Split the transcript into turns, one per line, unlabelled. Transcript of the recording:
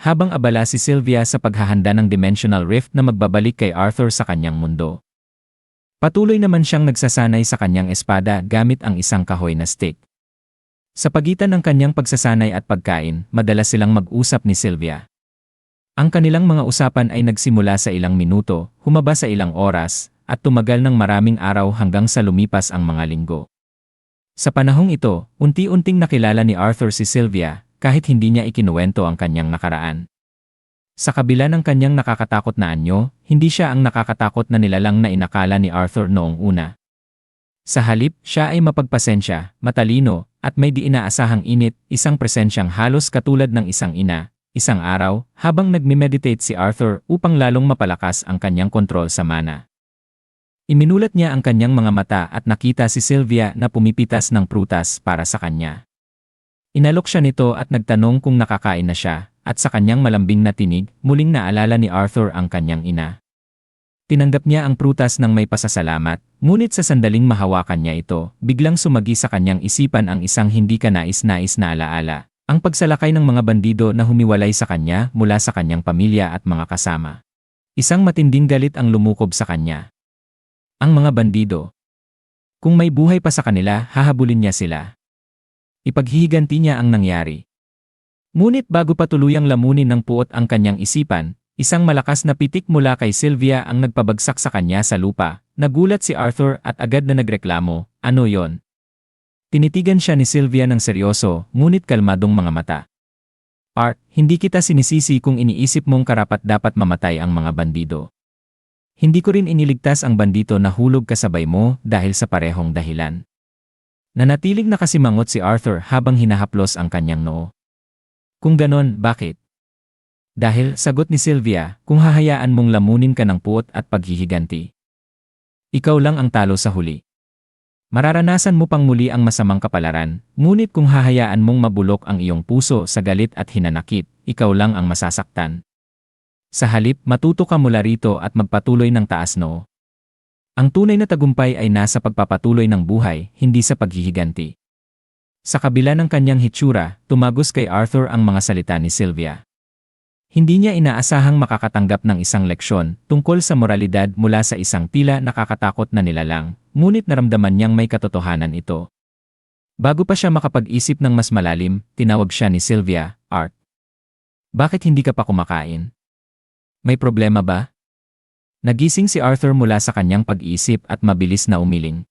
habang abala si Sylvia sa paghahanda ng dimensional rift na magbabalik kay Arthur sa kanyang mundo. Patuloy naman siyang nagsasanay sa kanyang espada gamit ang isang kahoy na stick. Sa pagitan ng kanyang pagsasanay at pagkain, madalas silang mag-usap ni Sylvia. Ang kanilang mga usapan ay nagsimula sa ilang minuto, humaba sa ilang oras, at tumagal ng maraming araw hanggang sa lumipas ang mga linggo. Sa panahong ito, unti-unting nakilala ni Arthur si Sylvia, kahit hindi niya ikinuwento ang kanyang nakaraan. Sa kabila ng kanyang nakakatakot na anyo, hindi siya ang nakakatakot na nilalang na inakala ni Arthur noong una. Sa halip, siya ay mapagpasensya, matalino, at may di inaasahang init, isang presensyang halos katulad ng isang ina. Isang araw, habang nagme-meditate si Arthur upang lalong mapalakas ang kanyang kontrol sa mana. Iminulat niya ang kanyang mga mata at nakita si Sylvia na pumipitas ng prutas para sa kanya. Inalok siya nito at nagtanong kung nakakain na siya, at sa kanyang malambing na tinig, muling naalala ni Arthur ang kanyang ina. Tinanggap niya ang prutas ng may pasasalamat, ngunit sa sandaling mahawakan niya ito, biglang sumagi sa kanyang isipan ang isang hindi kanais-nais na alaala. Ang pagsalakay ng mga bandido na humiwalay sa kanya mula sa kanyang pamilya at mga kasama. Isang matinding galit ang lumukob sa kanya. Ang mga bandido. Kung may buhay pa sa kanila, hahabulin niya sila. Ipaghihiganti niya ang nangyari. Ngunit bago pa tuluyang lamunin ng puot ang kanyang isipan, isang malakas na pitik mula kay Sylvia ang nagpabagsak sa kanya sa lupa. Nagulat si Arthur at agad na nagreklamo, "Ano yon?" Tinitigan siya ni Sylvia ng seryoso, ngunit kalmadong mga mata. "Art, hindi kita sinisisi kung iniisip mong karapat-dapat mamatay ang mga bandido. Hindi ko rin iniligtas ang bandito na hulog kasabay mo dahil sa parehong dahilan." Nanatiling nakasimangot si Arthur habang hinahaplos ang kanyang noo. "Kung ganon, bakit?" "Dahil," sagot ni Sylvia, "kung hahayaan mong lamunin ka ng puot at paghihiganti, ikaw lang ang talo sa huli. Mararanasan mo pang muli ang masamang kapalaran, ngunit kung hahayaan mong mabulok ang iyong puso sa galit at hinanakit, ikaw lang ang masasaktan. Sa halip, matuto ka mula rito at magpatuloy ng taas noo. Ang tunay na tagumpay ay nasa pagpapatuloy ng buhay, hindi sa paghihiganti." Sa kabila ng kanyang hitsura, tumagos kay Arthur ang mga salita ni Sylvia. Hindi niya inaasahang makakatanggap ng isang leksyon tungkol sa moralidad mula sa isang tila nakakatakot na nilalang, ngunit naramdaman niyang may katotohanan ito. Bago pa siya makapag-isip ng mas malalim, tinawag siya ni Sylvia, "Art, bakit hindi ka pa kumakain? May problema ba?" Nagising si Arthur mula sa kanyang pag-iisip at mabilis na umiling.